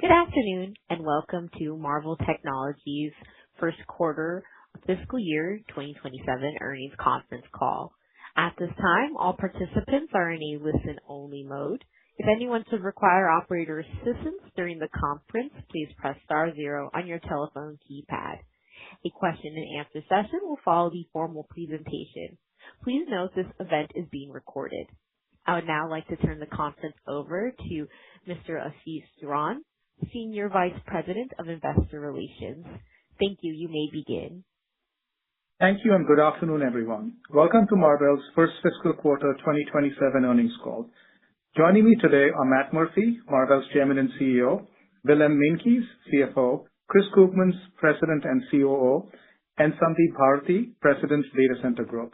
Good afternoon, and welcome to Marvell Technology's first quarter fiscal year 2027 earnings conference call. At this time, all participants are in a listen-only mode. If anyone should require operator assistance during the conference, please press star zero on your telephone keypad. A question and answer session will follow the formal presentation. Please note this event is being recorded. I would now like to turn the conference over to Mr. Ashish Saran, Senior Vice President of Investor Relations. Thank you. You may begin. Thank you, and good afternoon, everyone. Welcome to Marvell's first fiscal quarter 2027 earnings call. Joining me today are Matt Murphy, Marvell's Chairman and CEO, Willem Meintjes, CFO, Chris Koopmans, President and COO, and Sandeep Bharti, President, Data Center Group.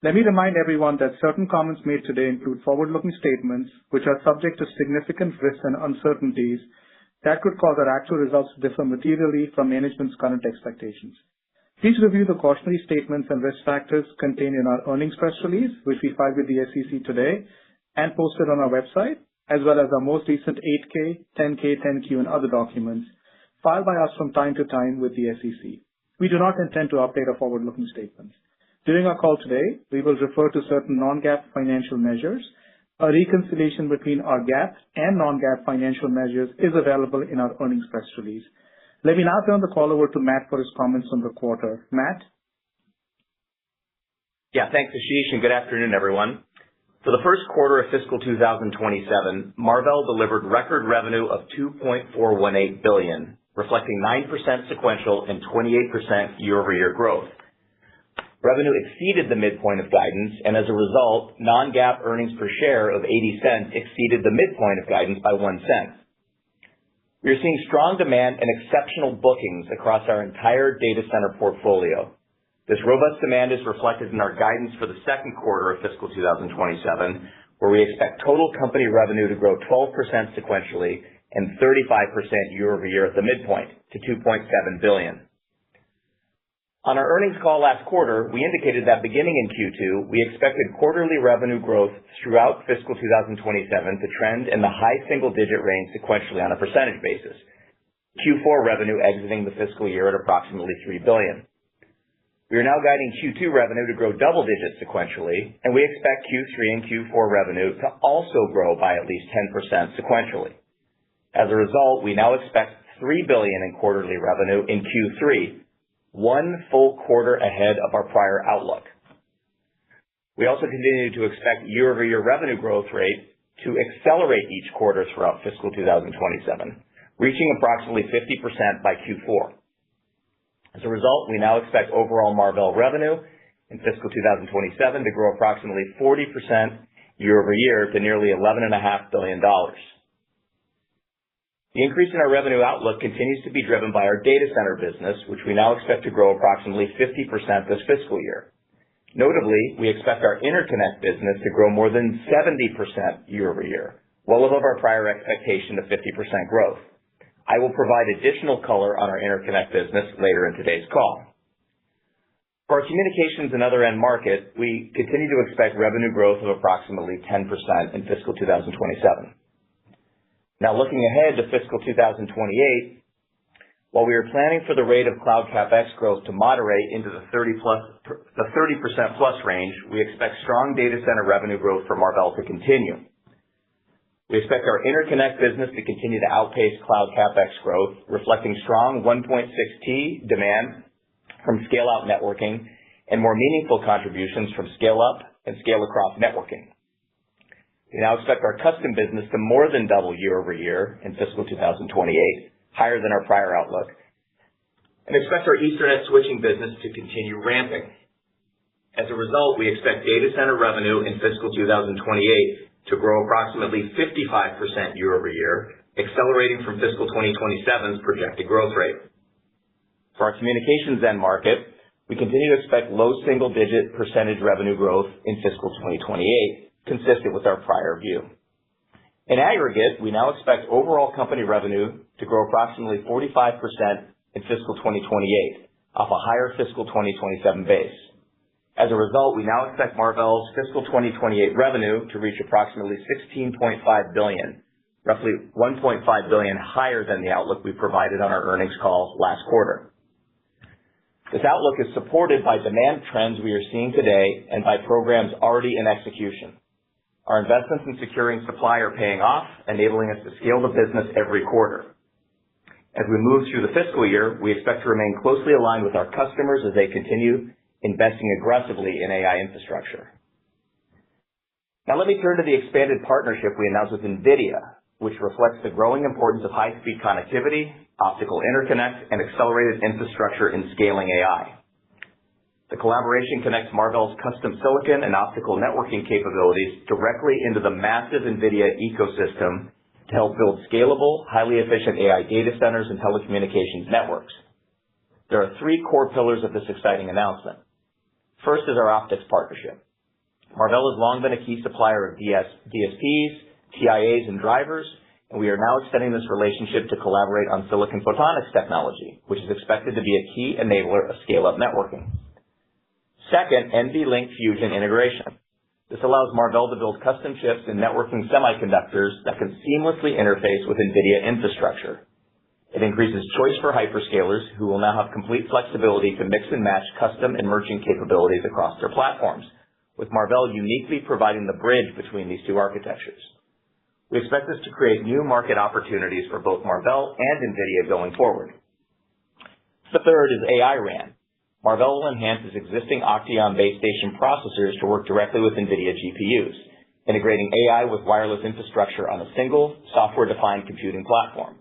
Let me remind everyone that certain comments made today include forward-looking statements, which are subject to significant risks and uncertainties that could cause our actual results to differ materially from management's current expectations. Please review the cautionary statements and risk factors contained in our earnings press release, which we filed with the SEC today and posted on our website, as well as our most recent 8K, 10K, 10Q, and other documents filed by us from time to time with the SEC. We do not intend to update our forward-looking statements. During our call today, we will refer to certain non-GAAP financial measures. A reconciliation between our GAAP and non-GAAP financial measures is available in our earnings press release. Let me now turn the call over to Matt for his comments on the quarter. Matt? Thanks, Ashish, and good afternoon, everyone. For the first quarter of fiscal 2027, Marvell delivered record revenue of $2.418 billion, reflecting 9% sequential and 28% year-over-year growth. Revenue exceeded the midpoint of guidance, and as a result, non-GAAP earnings per share of $0.80 exceeded the midpoint of guidance by $0.01. We are seeing strong demand and exceptional bookings across our entire data center portfolio. This robust demand is reflected in our guidance for the second quarter of fiscal 2027, where we expect total company revenue to grow 12% sequentially and 35% year-over-year at the midpoint to $2.7 billion. On our earnings call last quarter, we indicated that beginning in Q2, we expected quarterly revenue growth throughout fiscal 2027 to trend in the high single-digit range sequentially on a percentage basis. Q4 revenue exiting the fiscal year at approximately $3 billion. We are now guiding Q2 revenue to grow double digits sequentially, and we expect Q3 and Q4 revenue to also grow by at least 10% sequentially. As a result, we now expect $3 billion in quarterly revenue in Q3, one full quarter ahead of our prior outlook. We also continue to expect year-over-year revenue growth rate to accelerate each quarter throughout fiscal 2027, reaching approximately 50% by Q4. As a result, we now expect overall Marvell revenue in fiscal 2027 to grow approximately 40% year-over-year to nearly $11.5 billion. The increase in our revenue outlook continues to be driven by our data center business, which we now expect to grow approximately 50% this fiscal year. Notably, we expect our interconnect business to grow more than 70% year-over-year, well above our prior expectation of 50% growth. I will provide additional color on our interconnect business later in today's call. For our communications and other end market, we continue to expect revenue growth of approximately 10% in fiscal 2027. Now looking ahead to fiscal 2028, while we are planning for the rate of cloud CapEx growth to moderate into the 30% plus range, we expect strong data center revenue growth for Marvell to continue. We expect our interconnect business to continue to outpace cloud CapEx growth, reflecting strong 1.6T demand from scale-out networking and more meaningful contributions from scale-up and scale-across networking. We now expect our custom business to more than double year-over-year in fiscal 2028, higher than our prior outlook, and expect our Ethernet switching business to continue ramping. As a result, we expect data center revenue in fiscal 2028 to grow approximately 55% year-over-year, accelerating from fiscal 2027's projected growth rate. For our communications end market, we continue to expect low single-digit percentage revenue growth in fiscal 2028, consistent with our prior view. In aggregate, we now expect overall company revenue to grow approximately 45% in fiscal 2028, off a higher fiscal 2027 base. As a result, we now expect Marvell's fiscal 2028 revenue to reach approximately $16.5 billion, roughly $1.5 billion higher than the outlook we provided on our earnings call last quarter. This outlook is supported by demand trends we are seeing today and by programs already in execution. Our investments in securing supply are paying off, enabling us to scale the business every quarter. As we move through the fiscal year, we expect to remain closely aligned with our customers as they continue investing aggressively in AI infrastructure. Now let me turn to the expanded partnership we announced with NVIDIA, which reflects the growing importance of high-speed connectivity, optical interconnect, and accelerated infrastructure in scaling AI. The collaboration connects Marvell's custom silicon and optical networking capabilities directly into the massive NVIDIA ecosystem to help build scalable, highly efficient AI data centers and telecommunications networks. There are three core pillars of this exciting announcement. First is our optics partnership. Marvell has long been a key supplier of DSPs, TIAs, and drivers, and we are now extending this relationship to collaborate on silicon photonics technology, which is expected to be a key enabler of scale-up networking. Second, NVLink Fusion integration. This allows Marvell to build custom chips and networking semiconductors that can seamlessly interface with NVIDIA infrastructure. It increases choice for hyperscalers who will now have complete flexibility to mix and match custom and merchant capabilities across their platforms, with Marvell uniquely providing the bridge between these two architectures. We expect this to create new market opportunities for both Marvell and NVIDIA going forward. The third is AI RAN. Marvell will enhance its existing Octeon base station processors to work directly with NVIDIA GPUs, integrating AI with wireless infrastructure on a single, software-defined computing platform.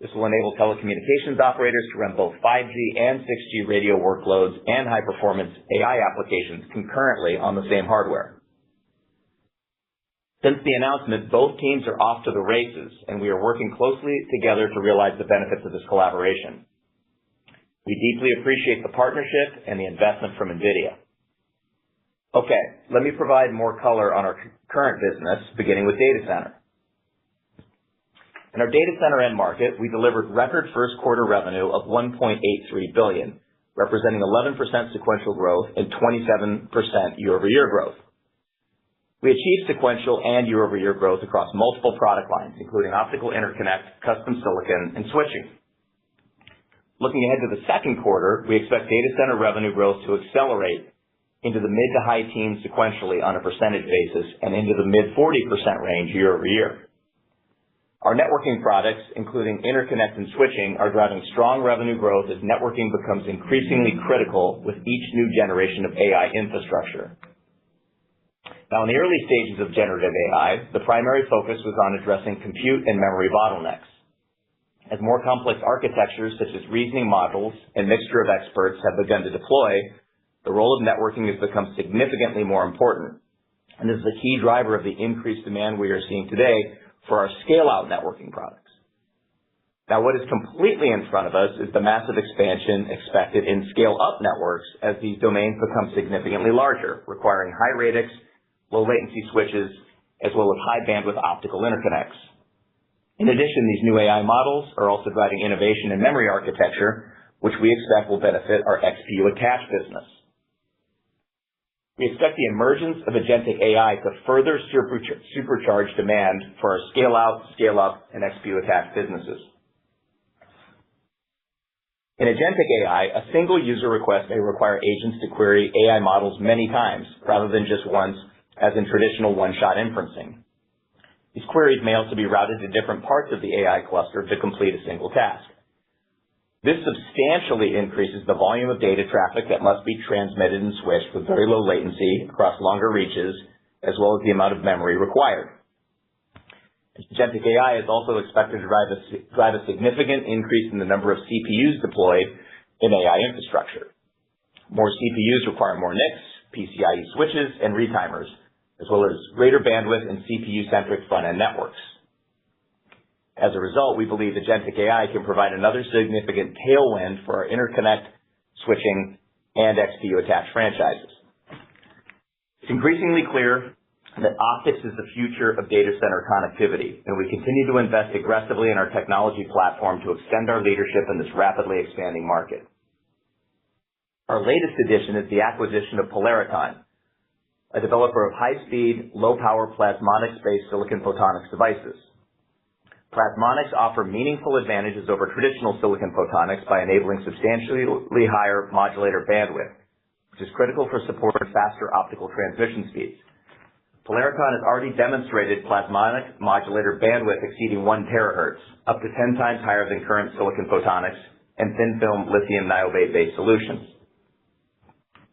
This will enable telecommunications operators to run both 5G and 6G radio workloads and high-performance AI applications concurrently on the same hardware. Since the announcement, both teams are off to the races, and we are working closely together to realize the benefits of this collaboration. We deeply appreciate the partnership and the investment from NVIDIA. Okay, let me provide more color on our current business, beginning with data center. In our data center end market, we delivered record first quarter revenue of $1.83 billion, representing 11% sequential growth and 27% year-over-year growth. We achieved sequential and year-over-year growth across multiple product lines, including optical interconnect, custom silicon, and switching. Looking ahead to the second quarter, we expect data center revenue growth to accelerate into the mid to high teens sequentially on a percentage basis and into the mid 40% range year-over-year. Our networking products, including interconnect and switching, are driving strong revenue growth as networking becomes increasingly critical with each new generation of AI infrastructure. Now, in the early stages of generative AI, the primary focus was on addressing compute and memory bottlenecks. As more complex architectures such as reasoning models and mixture of experts have begun to deploy, the role of networking has become significantly more important. And this is a key driver of the increased demand we are seeing today for our scale-out networking products. Now, what is completely in front of us is the massive expansion expected in scale-up networks as these domains become significantly larger, requiring high radix, low latency switches, as well as high bandwidth optical interconnects. In addition, these new AI models are also driving innovation in memory architecture, which we expect will benefit our XPU attach business. We expect the emergence of agentic AI to further supercharge demand for our scale-out, scale-up, and XPU attach businesses. In agentic AI, a single user request may require agents to query AI models many times, rather than just once, as in traditional one-shot inferencing. These queries may also be routed to different parts of the AI cluster to complete a single task. This substantially increases the volume of data traffic that must be transmitted and switched with very low latency across longer reaches, as well as the amount of memory required. Agentic AI is also expected to drive a significant increase in the number of CPUs deployed in AI infrastructure. More CPUs require more NICs, PCIe switches, and retimers, as well as greater bandwidth and CPU-centric front-end networks. As a result, we believe agentic AI can provide another significant tailwind for our interconnect, switching, and XPU attached franchises. It's increasingly clear that optics is the future of data center connectivity, and we continue to invest aggressively in our technology platform to extend our leadership in this rapidly expanding market. Our latest addition is the acquisition of Polariton, a developer of high-speed, low-power plasmonics-based silicon photonics devices. Plasmonics offer meaningful advantages over traditional silicon photonics by enabling substantially higher modulator bandwidth, which is critical for supporting faster optical transmission speeds. Polaricon has already demonstrated plasmonic modulator bandwidth exceeding 1 terahertz, up to 10 times higher than current silicon photonics and thin-film lithium niobate-based solutions.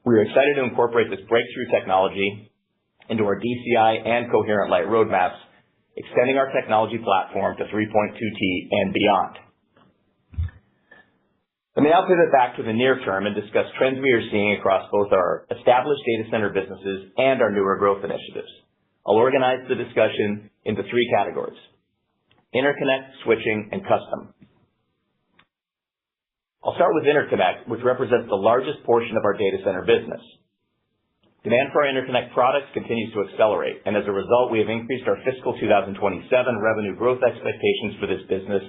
We are excited to incorporate this breakthrough technology into our DCI and coherent light roadmaps, extending our technology platform to 3.2T and beyond. Let me now pivot back to the near term and discuss trends we are seeing across both our established data center businesses and our newer growth initiatives. I'll organize the discussion into 3 categories: interconnect, switching, and custom. I'll start with interconnect, which represents the largest portion of our data center business. Demand for our interconnect products continues to accelerate, and as a result, we have increased our fiscal 2027 revenue growth expectations for this business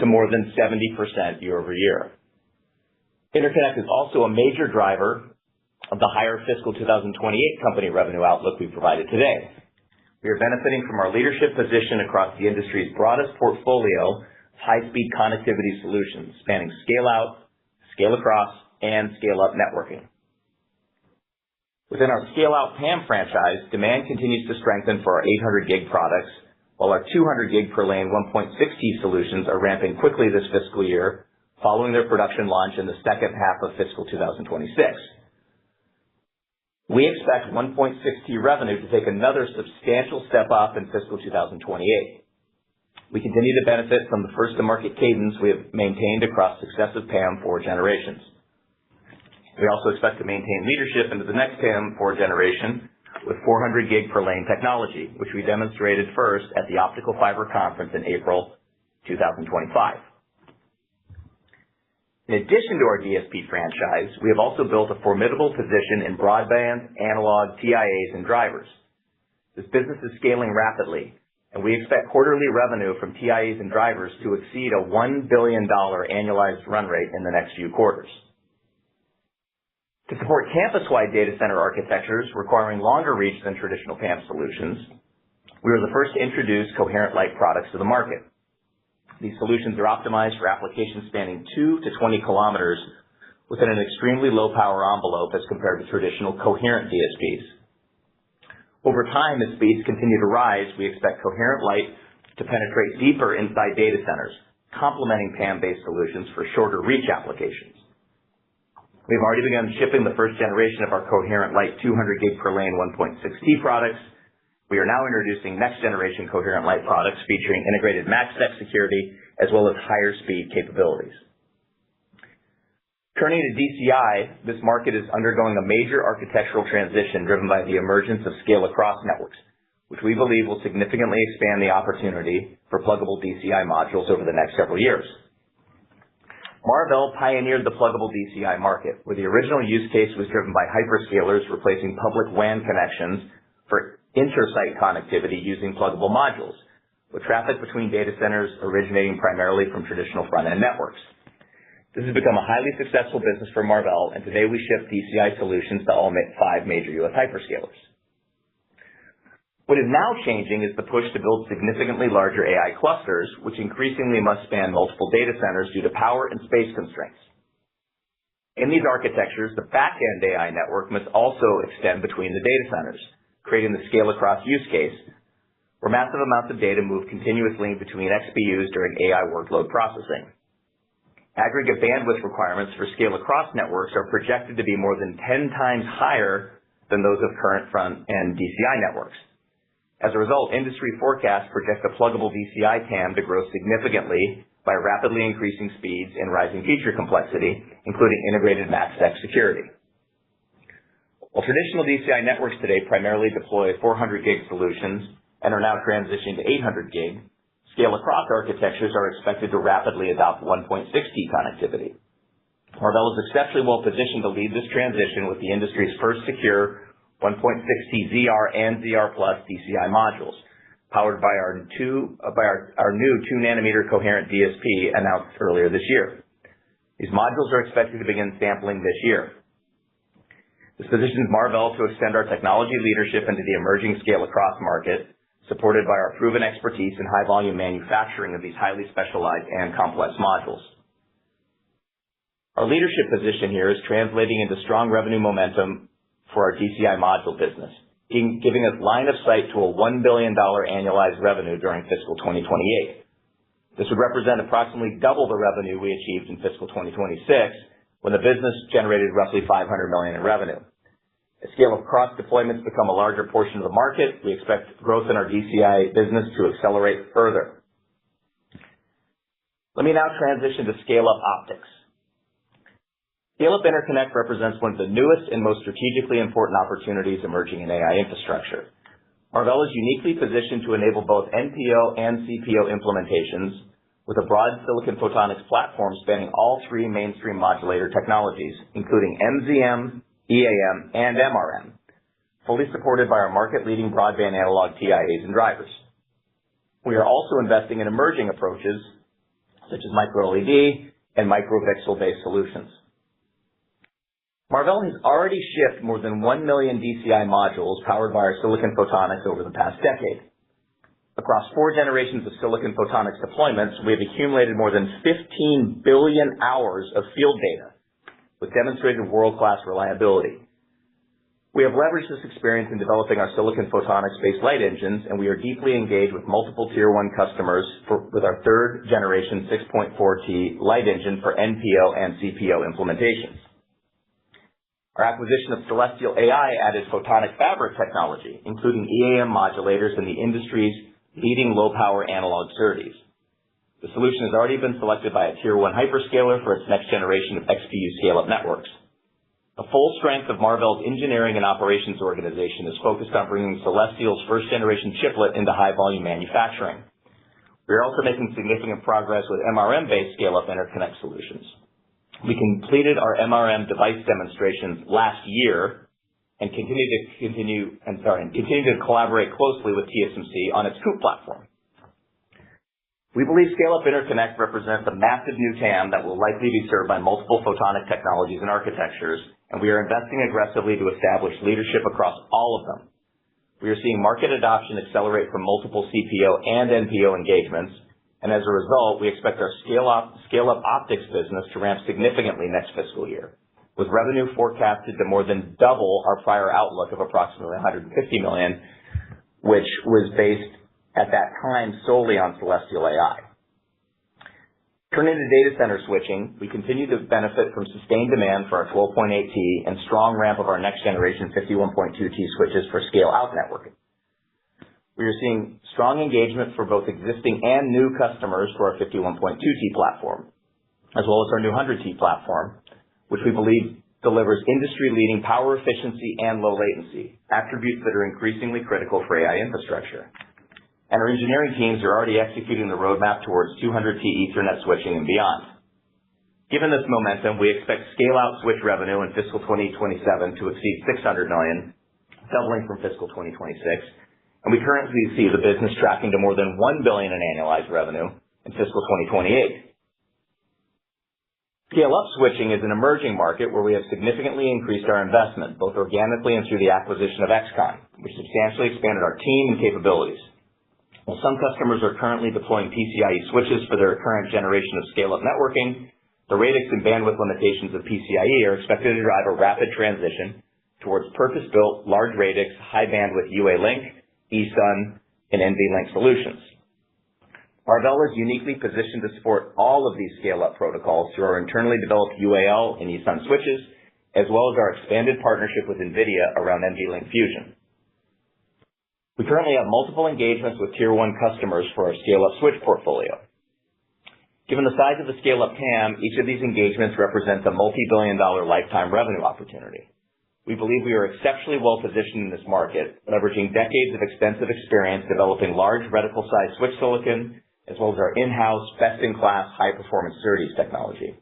to more than 70% year over year. Interconnect is also a major driver of the higher fiscal 2028 company revenue outlook we provided today. We are benefiting from our leadership position across the industry's broadest portfolio of high-speed connectivity solutions, spanning scale-out, scale-across, and scale-up networking. Within our scale-out PAM franchise, demand continues to strengthen for our 800 gig products, while our 200 gig per lane 1.6T solutions are ramping quickly this fiscal year, following their production launch in the second half of fiscal 2026. We expect 1.6T revenue to take another substantial step up in fiscal 2028. We continue to benefit from the first-to-market cadence we have maintained across successive PAM4 generations. We also expect to maintain leadership into the next PAM4 generation with 400 gig per lane technology, which we demonstrated first at the Optical Fiber Conference in April 2025. In addition to our DSP franchise, we have also built a formidable position in broadband, analog, TIAs, and drivers. This business is scaling rapidly, and we expect quarterly revenue from TIAs and drivers to exceed a $1 billion annualized run rate in the next few quarters. To support campus-wide data center architectures requiring longer reach than traditional PAM solutions, we were the first to introduce coherent light products to the market. These solutions are optimized for applications spanning 2 to 20 kilometers within an extremely low power envelope as compared to traditional coherent DSPs. Over time, as speeds continue to rise, we expect coherent light to penetrate deeper inside data centers, complementing PAM-based solutions for shorter reach applications. We've already begun shipping the first generation of our coherent light 200 gig per lane 1.6T products. We are now introducing next generation coherent light products featuring integrated MACsec security as well as higher speed capabilities. Turning to DCI, this market is undergoing a major architectural transition driven by the emergence of scale-across networks, which we believe will significantly expand the opportunity for pluggable DCI modules over the next several years. Marvell pioneered the pluggable DCI market, where the original use case was driven by hyperscalers replacing public WAN connections for inter-site connectivity using pluggable modules, with traffic between data centers originating primarily from traditional front-end networks. This has become a highly successful business for Marvell, and today we ship DCI solutions to all 5 major U.S. hyperscalers. What is now changing is the push to build significantly larger AI clusters, which increasingly must span multiple data centers due to power and space constraints. In these architectures, the back-end AI network must also extend between the data centers, creating the scale-across use case, where massive amounts of data move continuously between XPUs during AI workload processing. Aggregate bandwidth requirements for scale-across networks are projected to be more than 10 times higher than those of current front-end DCI networks. As a result, industry forecasts project the pluggable DCI TAM to grow significantly by rapidly increasing speeds and rising feature complexity, including integrated MACsec security. While traditional DCI networks today primarily deploy 400 gig solutions and are now transitioning to 800 gig, scale-across architectures are expected to rapidly adopt 1.6T connectivity. Marvell is exceptionally well positioned to lead this transition with the industry's first secure 1.6T ZR and ZR+ DCI modules, powered by our new 2-nanometer coherent DSP announced earlier this year. These modules are expected to begin sampling this year. This positions Marvell to extend our technology leadership into the emerging scale-across market, supported by our proven expertise in high-volume manufacturing of these highly specialized and complex modules. Our leadership position here is translating into strong revenue momentum for our DCI module business, giving us line of sight to a $1 billion annualized revenue during fiscal 2028. This would represent approximately double the revenue we achieved in fiscal 2026, when the business generated roughly $500 million in revenue. As scale of cross deployments become a larger portion of the market, we expect growth in our DCI business to accelerate further. Let me now transition to scale-up optics. Scale-up interconnect represents one of the newest and most strategically important opportunities emerging in AI infrastructure. Marvell is uniquely positioned to enable both NPO and CPO implementations with a broad silicon photonics platform spanning all three mainstream modulator technologies, including MZM, EAM, and MRM, fully supported by our market-leading broadband analog TIAs and drivers. We are also investing in emerging approaches such as micro-LED and micro-VCSEL-based solutions. Marvell has already shipped more than 1 million DCI modules powered by our silicon photonics over the past decade. Across 4 generations of silicon photonics deployments, we have accumulated more than 15 billion hours of field data with demonstrated world-class reliability. We have leveraged this experience in developing our silicon photonics-based light engines, and we are deeply engaged with multiple Tier 1 customers with our 3rd generation 6.4T light engine for NPO and CPO implementations. Our acquisition of Celestial AI added photonic fabric technology, including EAM modulators and the industry's leading low-power analog SerDes. The solution has already been selected by a Tier 1 hyperscaler for its next generation of XPU scale-up networks. The full strength of Marvell's engineering and operations organization is focused on bringing Celestial's first-generation chiplet into high-volume manufacturing. We are also making significant progress with MRM-based scale-up interconnect solutions. We completed our MRM device demonstrations last year and continue to collaborate closely with TSMC on its COUP platform. We believe scale-up interconnect represents a massive new TAM that will likely be served by multiple photonic technologies and architectures, and we are investing aggressively to establish leadership across all of them. We are seeing market adoption accelerate from multiple CPO and NPO engagements, and as a result, we expect our scale-up optics business to ramp significantly next fiscal year, with revenue forecasted to more than double our prior outlook of approximately $150 million, which was based at that time solely on Celestial AI. Turning to data center switching, we continue to benefit from sustained demand for our 12.8T and strong ramp of our next generation 51.2T switches for scale-out networking. We are seeing strong engagement for both existing and new customers for our 51.2T platform, as well as our new 100T platform, which we believe delivers industry-leading power efficiency and low latency, attributes that are increasingly critical for AI infrastructure. And our engineering teams are already executing the roadmap towards 200T Ethernet switching and beyond. Given this momentum, we expect scale-out switch revenue in fiscal 2027 to exceed $600 million, doubling from fiscal 2026, and we currently see the business tracking to more than $1 billion in annualized revenue in fiscal 2028. Scale-up switching is an emerging market where we have significantly increased our investment, both organically and through the acquisition of XConn, which substantially expanded our team and capabilities. While some customers are currently deploying PCIe switches for their current generation of scale-up networking, the radix and bandwidth limitations of PCIe are expected to drive a rapid transition towards purpose-built, large radix, high bandwidth UA-Link, eSUN, and NVLink solutions. Marvell is uniquely positioned to support all of these scale-up protocols through our internally developed UAL and eSUN switches, as well as our expanded partnership with NVIDIA around NVLink Fusion. We currently have multiple engagements with Tier 1 customers for our scale-up switch portfolio. Given the size of the scale-up TAM, each of these engagements represents a multi-billion-dollar lifetime revenue opportunity. We believe we are exceptionally well-positioned in this market, leveraging decades of extensive experience developing large reticle-sized switch silicon, as well as our in-house, best-in-class, high-performance SerDes technology.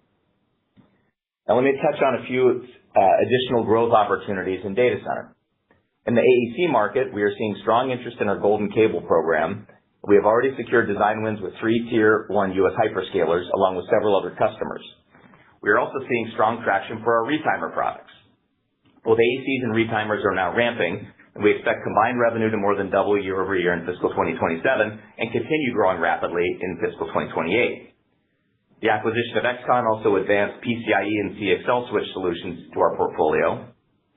Now let me touch on a few additional growth opportunities in data center. In the AEC market, we are seeing strong interest in our Golden Cable program. We have already secured design wins with 3 Tier 1 U.S. hyperscalers, along with several other customers. We are also seeing strong traction for our retimer products. Both AECs and retimers are now ramping, and we expect combined revenue to more than double year-over-year in fiscal 2027 and continue growing rapidly in fiscal 2028. The acquisition of XConn also advanced PCIe and CXL switch solutions to our portfolio,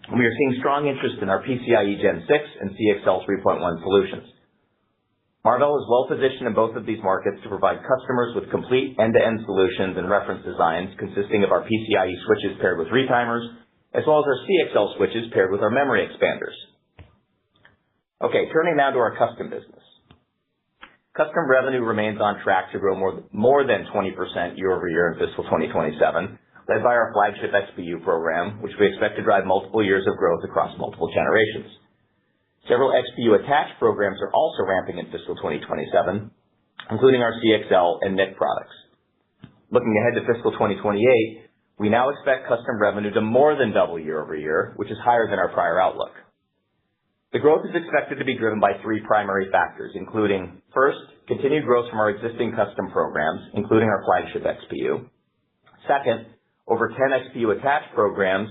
and we are seeing strong interest in our PCIe Gen 6 and CXL 3.1 solutions. Marvell is well-positioned in both of these markets to provide customers with complete end-to-end solutions and reference designs consisting of our PCIe switches paired with retimers, as well as our CXL switches paired with our memory expanders. Okay, turning now to our custom business. Custom revenue remains on track to grow more than 20% year-over-year in fiscal 2027, led by our flagship XPU program, which we expect to drive multiple years of growth across multiple generations. Several XPU attached programs are also ramping in fiscal 2027, including our CXL and NIC products. Looking ahead to fiscal 2028, we now expect custom revenue to more than double year-over-year, which is higher than our prior outlook. The growth is expected to be driven by three primary factors, including, first, continued growth from our existing custom programs, including our flagship XPU. Second, over 10 XPU attached programs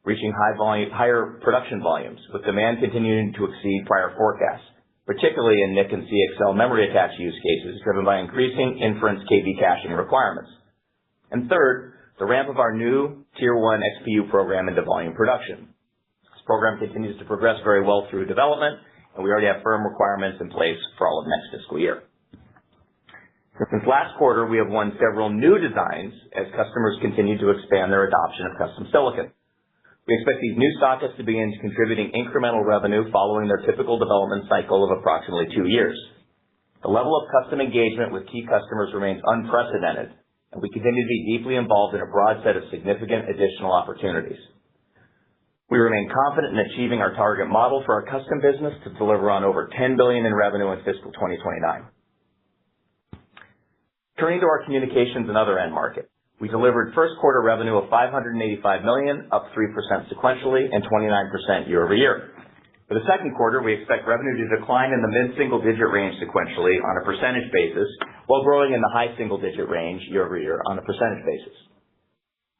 reaching higher production volumes, with demand continuing to exceed prior forecasts, particularly in NIC and CXL memory attached use cases driven by increasing inference KB caching requirements. And third, the ramp of our new Tier 1 XPU program into volume production. This program continues to progress very well through development, and we already have firm requirements in place for all of next fiscal year. Since last quarter, we have won several new designs as customers continue to expand their adoption of custom silicon. We expect these new sockets to begin contributing incremental revenue following their typical development cycle of approximately 2 years. The level of custom engagement with key customers remains unprecedented, and we continue to be deeply involved in a broad set of significant additional opportunities. We remain confident in achieving our target model for our custom business to deliver on over $10 billion in revenue in fiscal 2029. Turning to our communications and other end market. We delivered first quarter revenue of $585 million, up 3% sequentially and 29% year-over-year. For the second quarter, we expect revenue to decline in the mid-single digit range sequentially on a percentage basis, while growing in the high single digit range year-over-year on a percentage basis.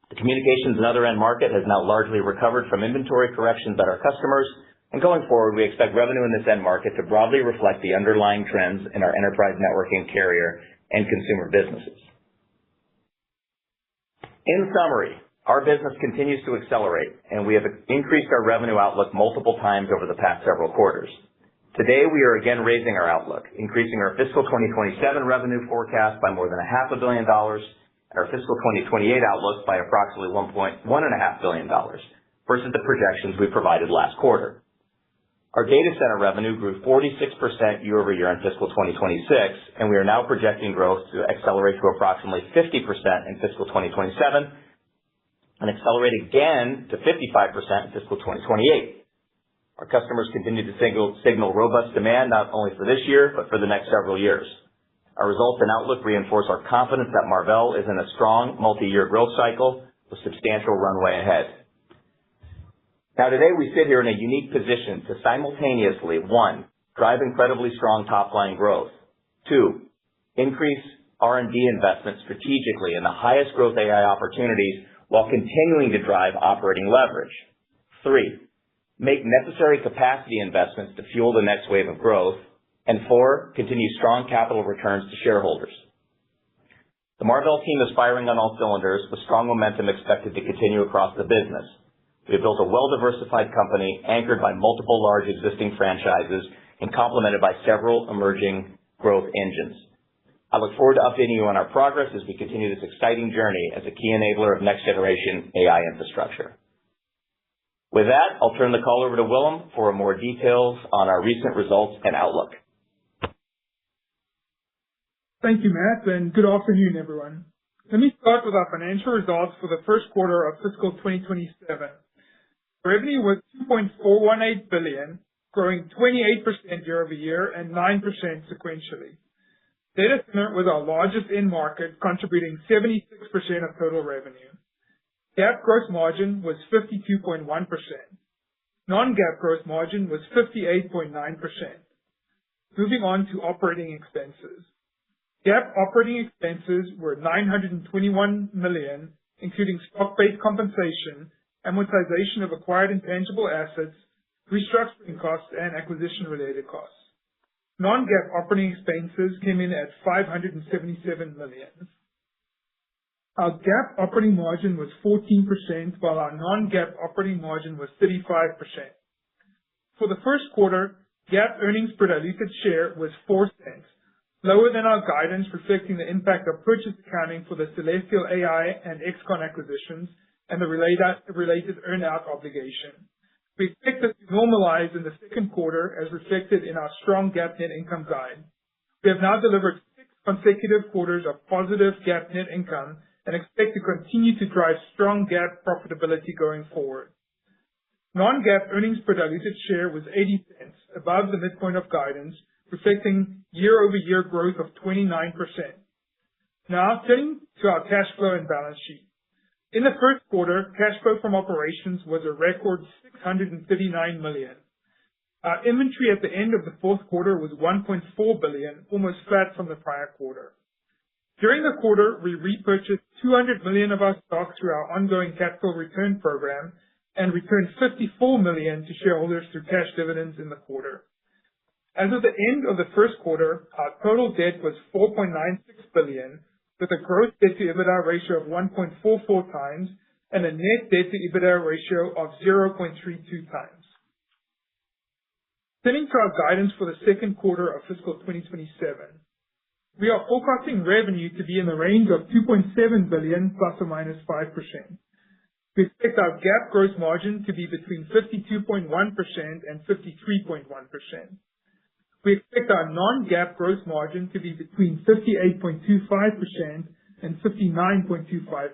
The communications and other end market has now largely recovered from inventory corrections at our customers, and going forward, we expect revenue in this end market to broadly reflect the underlying trends in our enterprise networking, carrier, and consumer businesses. In summary, our business continues to accelerate, and we have increased our revenue outlook multiple times over the past several quarters. Today, we are again raising our outlook, increasing our fiscal 2027 revenue forecast by more than $500 million and our fiscal 2028 outlook by approximately $1.5 billion versus the projections we provided last quarter. Our data center revenue grew 46% year-over-year in fiscal 2026, and we are now projecting growth to accelerate to approximately 50% in fiscal 2027 and accelerate again to 55% in fiscal 2028. Our customers continue to signal robust demand not only for this year, but for the next several years. Our results and outlook reinforce our confidence that Marvell is in a strong multi-year growth cycle with substantial runway ahead. Now today we sit here in a unique position to simultaneously, 1, drive incredibly strong top-line growth. 2, increase R&D investment strategically in the highest growth AI opportunities while continuing to drive operating leverage. 3, make necessary capacity investments to fuel the next wave of growth. And 4, continue strong capital returns to shareholders. The Marvell team is firing on all cylinders with strong momentum expected to continue across the business. We have built a well-diversified company anchored by multiple large existing franchises and complemented by several emerging growth engines. I look forward to updating you on our progress as we continue this exciting journey as a key enabler of next-generation AI infrastructure. With that, I'll turn the call over to Willem for more details on our recent results and outlook. Thank you, Matt, and good afternoon, everyone. Let me start with our financial results for the first quarter of fiscal 2027. Revenue was $2.418 billion, growing 28% year-over-year and 9% sequentially. Data center was our largest end market, contributing 76% of total revenue. GAAP gross margin was 52.1%. Non-GAAP gross margin was 58.9%. Moving on to operating expenses. GAAP operating expenses were $921 million, including stock-based compensation, amortization of acquired intangible assets, restructuring costs, and acquisition-related costs. Non-GAAP operating expenses came in at $577 million. Our GAAP operating margin was 14%, while our non-GAAP operating margin was 35%. For the first quarter, GAAP earnings per diluted share was 4 cents, lower than our guidance, reflecting the impact of purchase accounting for the Celestial AI and XConn acquisitions and the related earn-out obligation. We expect this to normalize in the second quarter as reflected in our strong GAAP net income guide. We have now delivered 6 consecutive quarters of positive GAAP net income and expect to continue to drive strong GAAP profitability going forward. Non-GAAP earnings per diluted share was 80 cents, above the midpoint of guidance, reflecting year-over-year growth of 29%. Now, turning to our cash flow and balance sheet. In the first quarter, cash flow from operations was a record $639 million. Our inventory at the end of the fourth quarter was $1.4 billion, almost flat from the prior quarter. During the quarter, we repurchased $200 million of our stock through our ongoing capital return program and returned $54 million to shareholders through cash dividends in the quarter. As of the end of the first quarter, our total debt was $4.96 billion, with a gross debt-to-EBITDA ratio of 1.44 times and a net debt-to-EBITDA ratio of 0.32 times. Turning to our guidance for the second quarter of fiscal 2027, we are forecasting revenue to be in the range of $2.7 billion plus or minus 5%. We expect our GAAP gross margin to be between 52.1% and 53.1%. We expect our non-GAAP gross margin to be between 58.25% and 59.25%.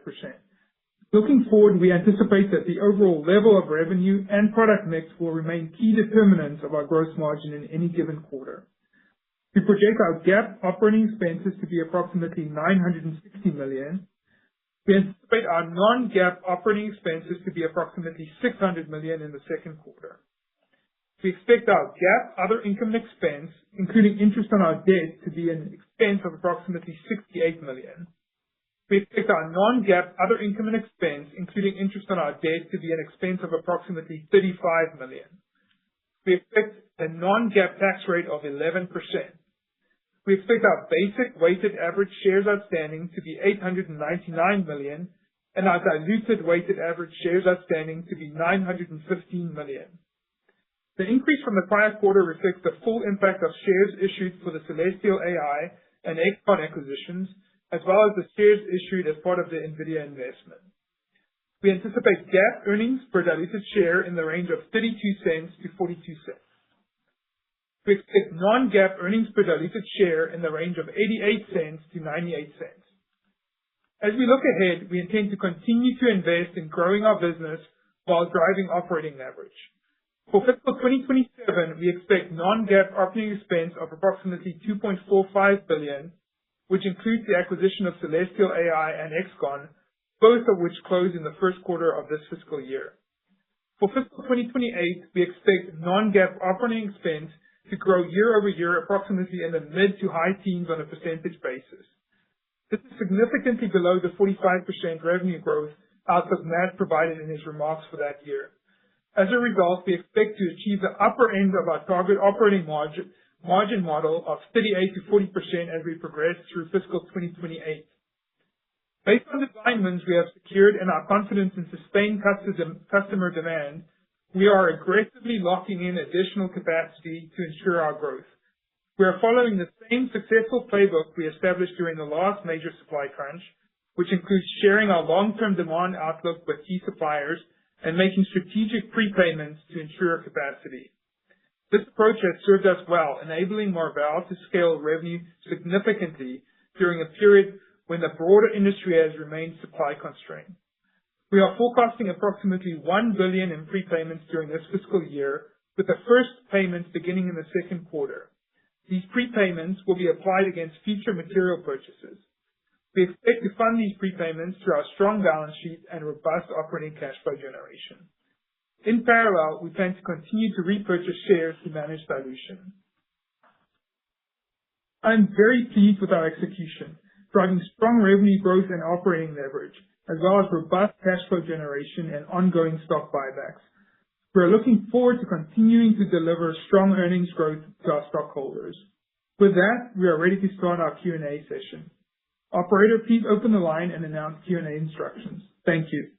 Looking forward, we anticipate that the overall level of revenue and product mix will remain key determinants of our gross margin in any given quarter. We project our GAAP operating expenses to be approximately $960 million. We anticipate our non-GAAP operating expenses to be approximately $600 million in the second quarter. We expect our GAAP other income and expense, including interest on our debt, to be an expense of approximately $68 million. We expect our non-GAAP other income and expense, including interest on our debt, to be an expense of approximately $35 million. We expect a non-GAAP tax rate of 11%. We expect our basic weighted average shares outstanding to be 899 million and our diluted weighted average shares outstanding to be 915 million. The increase from the prior quarter reflects the full impact of shares issued for the Celestial AI and XConn acquisitions, as well as the shares issued as part of the NVIDIA investment. We anticipate GAAP earnings per diluted share in the range of 32 cents to 42 cents. We expect non-GAAP earnings per diluted share in the range of 88 cents to 98 cents. As we look ahead, we intend to continue to invest in growing our business while driving operating leverage. For fiscal 2027, we expect non-GAAP operating expense of approximately $2.45 billion, which includes the acquisition of Celestial AI and XConn, both of which close in the first quarter of this fiscal year. For fiscal 2028, we expect non-GAAP operating expense to grow year-over-year approximately in the mid to high teens on a percentage basis. This is significantly below the 45% revenue growth outlook Matt provided in his remarks for that year. As a result, we expect to achieve the upper end of our target operating margin model of 38 to 40% as we progress through fiscal 2028. Based on the design wins we have secured and our confidence in sustained customer demand, we are aggressively locking in additional capacity to ensure our growth. We are following the same successful playbook we established during the last major supply crunch, which includes sharing our long-term demand outlook with key suppliers and making strategic prepayments to ensure capacity. This approach has served us well, enabling Marvell to scale revenue significantly during a period when the broader industry has remained supply constrained. We are forecasting approximately $1 billion in prepayments during this fiscal year, with the first payments beginning in the second quarter. These prepayments will be applied against future material purchases. We expect to fund these prepayments through our strong balance sheet and robust operating cash flow generation. In parallel, we plan to continue to repurchase shares to manage dilution. I'm very pleased with our execution, driving strong revenue growth and operating leverage, as well as robust cash flow generation and ongoing stock buybacks. We are looking forward to continuing to deliver strong earnings growth to our stockholders. With that, we are ready to start our Q&A session. Operator, please open the line and announce Q&A instructions. Thank you.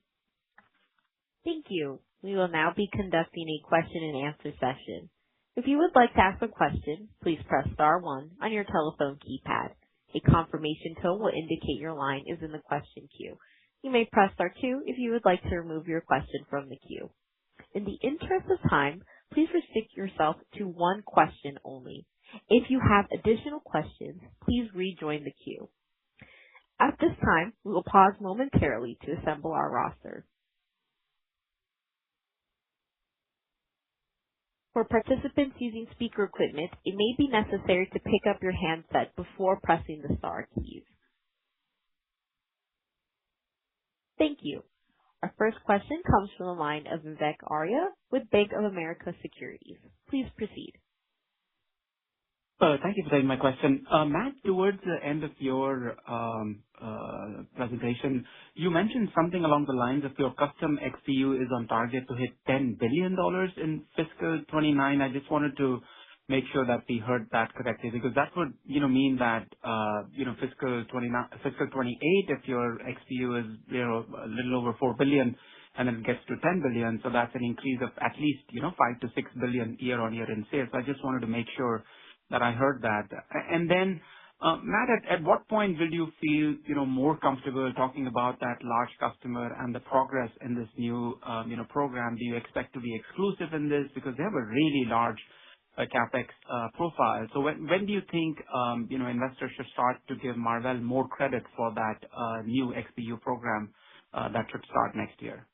Thank you. We will now be conducting a question and answer session. If you would like to ask a question, please press star 1 on your telephone keypad. A confirmation tone will indicate your line is in the question queue. You may press star 2 if you would like to remove your question from the queue. In the interest of time, please restrict yourself to one question only. If you have additional questions, please rejoin the queue. At this time, we will pause momentarily to assemble our roster. For participants using speaker equipment, it may be necessary to pick up your handset before pressing the star keys. Thank you. Our first question comes from the line of Vivek Arya with Bank of America Securities. Please proceed. Thank you for taking my question. Matt, towards the end of your presentation, you mentioned something along the lines of your custom XPU is on target to hit $10 billion in fiscal 29. I just wanted to make sure that we heard that correctly, because that would mean that fiscal 28, if your XPU is a little over $4 billion and then it gets to $10 billion, so that's an increase of at least $5 to $6 billion year on year in sales. I just wanted to make sure that I heard that. And then, Matt, at what point will you feel, more comfortable talking about that large customer and the progress in this new, program? Do you expect to be exclusive in this? Because they have a really large CapEx profile. So when do you think, investors should start to give Marvell more credit for that new XPU program that should start next year?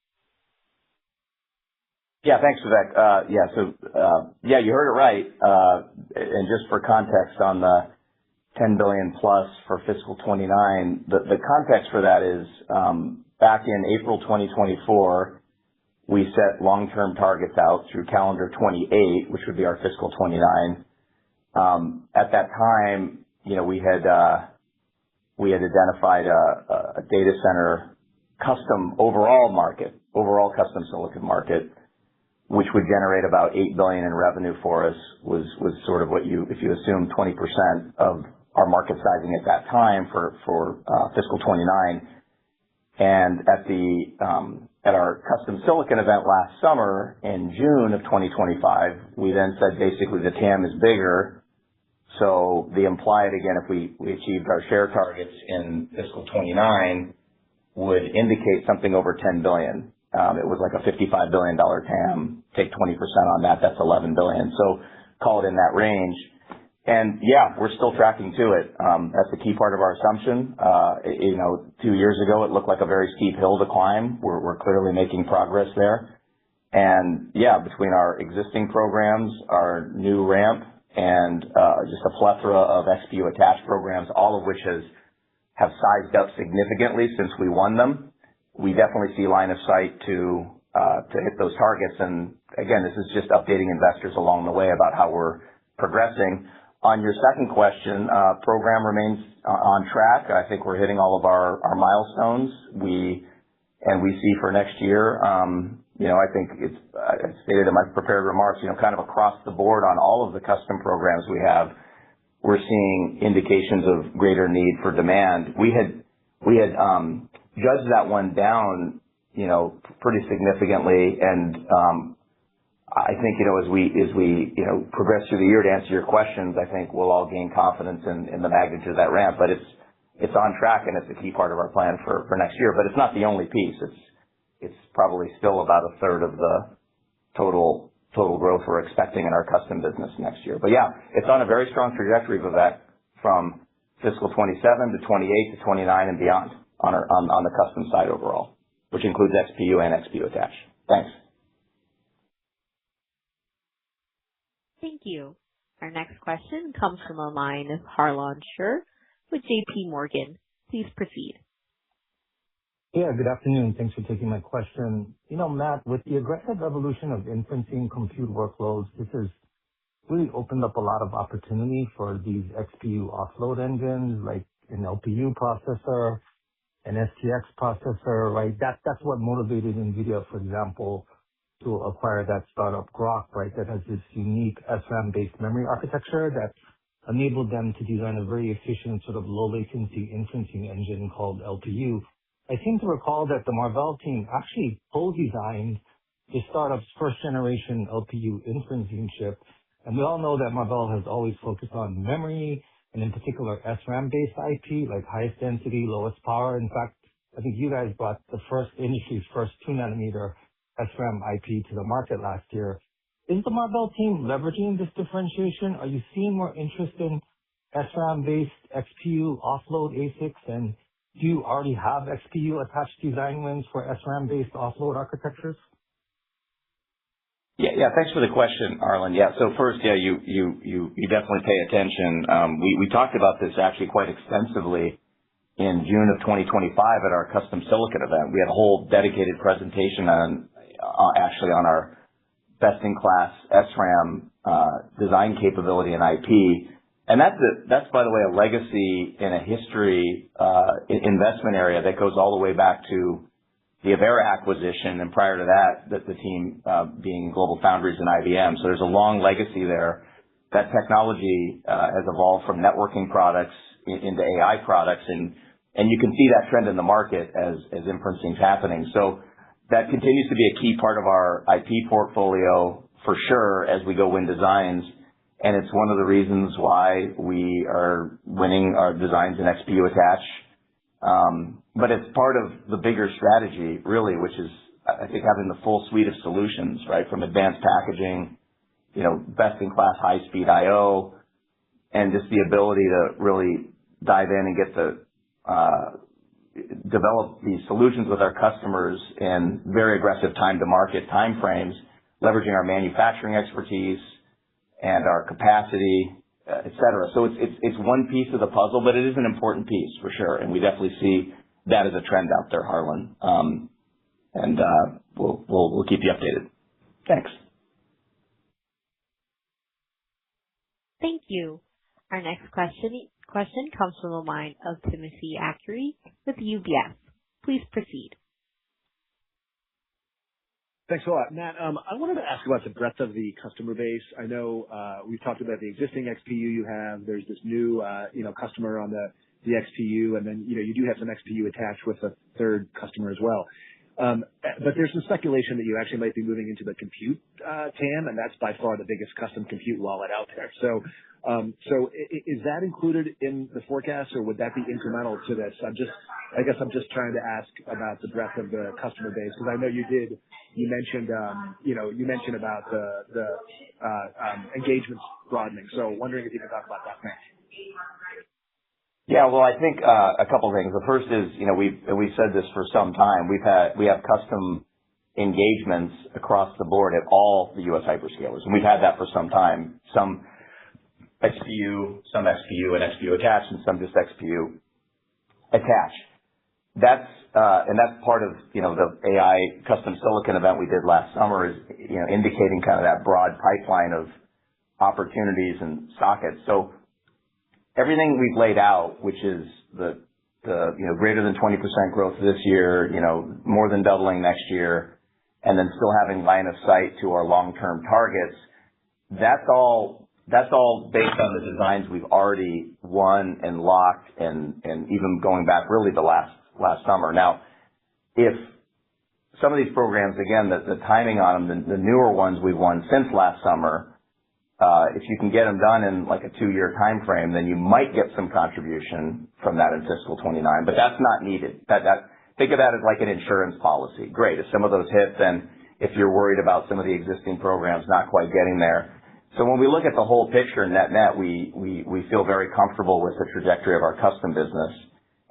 Yeah, thanks, Vivek. You heard it right. And just for context on the $10 billion plus for fiscal 29, the context for that is back in April 2024, we set long-term targets out through calendar 28, which would be our fiscal 29. At that time, we had identified a data center overall custom silicon market, which would generate about $8 billion in revenue for us, was sort of if you assume 20% of our market sizing at that time for fiscal 29. And at our custom silicon event last summer in June of 2025, we then said basically the TAM is bigger. So the implied, again, if we achieved our share targets in fiscal 29, would indicate something over $10 billion. It was like a $55 billion TAM. Take 20% on that, that's $11 billion. So call it in that range. And yeah, we're still tracking to it. That's a key part of our assumption. 2 years ago, it looked like a very steep hill to climb. We're clearly making progress there. And yeah, between our existing programs, our new ramp, and just a plethora of XPU attached programs, all of which have sized up significantly since we won them, we definitely see line of sight to hit those targets. And again, this is just updating investors along the way about how we're progressing. On your second question, program remains on track. I think we're hitting all of our milestones. We see for next year, I think I stated in my prepared remarks, kind of across the board on all of the custom programs we have, we're seeing indications of greater need for demand. We had judged that one down, pretty significantly. And, I think, as we progress through the year, to answer your questions, I think we'll all gain confidence in the magnitude of that ramp, but it's on track and it's a key part of our plan for next year, but it's not the only piece. It's probably still about a third of the total growth we're expecting in our custom business next year. But yeah, it's on a very strong trajectory, Vivek, from fiscal 27 to 28 to 29 and beyond on the custom side overall, which includes XPU and XPU attached. Thanks. Thank you. Our next question comes from the line of Harlan Sur with JP Morgan. Please proceed. Yeah, good afternoon. Thanks for taking my question. Matt, with the aggressive evolution of inferencing compute workloads, this has really opened up a lot of opportunity for these XPU offload engines, like an LPU processor, an STX processor, right? That's what motivated NVIDIA, for example, to acquire that startup Grok, right, that has this unique SRAM-based memory architecture that enabled them to design a very efficient sort of low latency inferencing engine called LPU. I seem to recall that the Marvell team actually co-designed the startup's first generation LPU inferencing chip. And we all know that Marvell has always focused on memory and in particular SRAM-based IP, like highest density, lowest power. In fact, I think you guys brought the industry's first 2-nanometer SRAM IP to the market last year. Is the Marvell team leveraging this differentiation? Are you seeing more interest in SRAM-based XPU offload ASICs? And do you already have XPU attached design wins for SRAM-based offload architectures? Yeah. Thanks for the question, Arlen. Yeah. So first, yeah, you definitely pay attention. We talked about this actually quite extensively in June of 2025 at our custom silicon event. We had a whole dedicated presentation on our best-in-class SRAM design capability and IP. And that's by the way, a legacy in a history investment area that goes all the way back to the Avera acquisition, and prior to that, the team being Global Foundries and IBM. So there's a long legacy there. That technology has evolved from networking products into AI products, and you can see that trend in the market as inferencing is happening. So that continues to be a key part of our IP portfolio for sure as we go win designs. And it's one of the reasons why we are winning our designs in XPU attach. But it's part of the bigger strategy, really, which is, I think, having the full suite of solutions, right? From advanced packaging, best-in-class high-speed I/O, and just the ability to really dive in and get develop these solutions with our customers in very aggressive time-to-market timeframes, leveraging our manufacturing expertise and our capacity, et cetera. So it's one piece of the puzzle, but it is an important piece for sure, and we definitely see that as a trend out there, Harlan. And we'll keep you updated. Thanks. Thank you. Our next question comes from the line of Timothy Arcuri with UBS. Please proceed. Thanks a lot. Matt, I wanted to ask about the breadth of the customer base. I know we've talked about the existing XPU you have. There's this new customer on the XPU, and then you do have some XPU attached with a third customer as well. But there's some speculation that you actually might be moving into the compute TAM, and that's by far the biggest custom compute wallet out there. So is that included in the forecast, or would that be incremental to this? I guess I'm just trying to ask about the breadth of the customer base, because I know you mentioned about the engagements broadening. So wondering if you could talk about that. Thanks. Yeah, well, I think a couple things. The first is, we've said this for some time. We have custom engagements across the board at all the U.S. hyperscalers, and we've had that for some time. Some XPU, some XPU and XPU attached, and some just XPU attached. That's part of the AI custom silicon event we did last summer, is indicating kind of that broad pipeline of opportunities and sockets. So everything we've laid out, which is the greater than 20% growth this year, more than doubling next year, and then still having line of sight to our long-term targets, that's all based on the designs we've already won and locked, and even going back really to last summer. Now, if some of these programs, again, the timing on them, the newer ones we've won since last summer, if you can get them done in like a 2-year time frame, then you might get some contribution from that in fiscal 29, but that's not needed. Think of that as like an insurance policy. Great. If some of those hit, then if you're worried about some of the existing programs not quite getting there. So when we look at the whole picture net, we feel very comfortable with the trajectory of our custom business,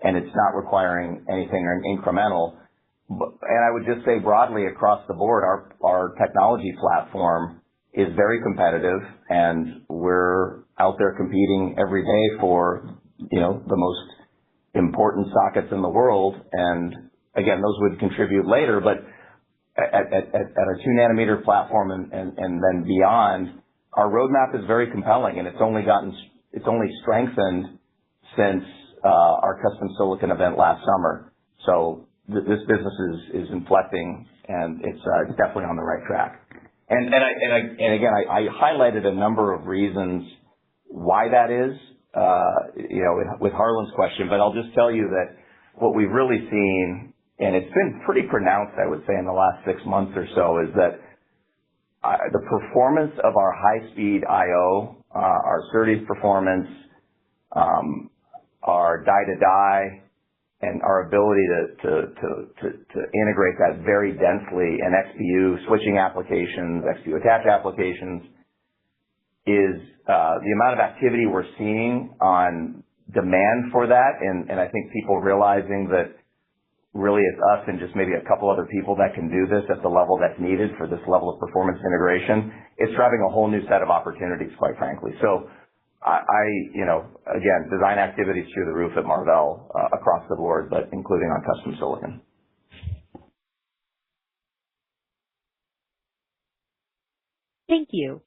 and it's not requiring anything incremental. And I would just say broadly across the board, our technology platform is very competitive, and we're out there competing every day for, the most important sockets in the world. And again, those would contribute later, but at our 2-nanometer platform and then beyond, our roadmap is very compelling, and it's only strengthened since our custom silicon event last summer. So this business is inflecting, and it's definitely on the right track. And again, I highlighted a number of reasons why that is, with Harlan's question, but I'll just tell you that what we've really seen, and it's been pretty pronounced, I would say, in the last 6 months or so, is that the performance of our high-speed I/O, our SerDes performance, our die-to-die, and our ability to integrate that very densely in XPU switching applications, XPU attach applications, is the amount of activity we're seeing on demand for that, and I think people realizing that really it's us and just maybe a couple other people that can do this at the level that's needed for this level of performance integration. It's driving a whole new set of opportunities, quite frankly. So again, design activities through the roof at Marvell across the board, but including on custom silicon. Thank you.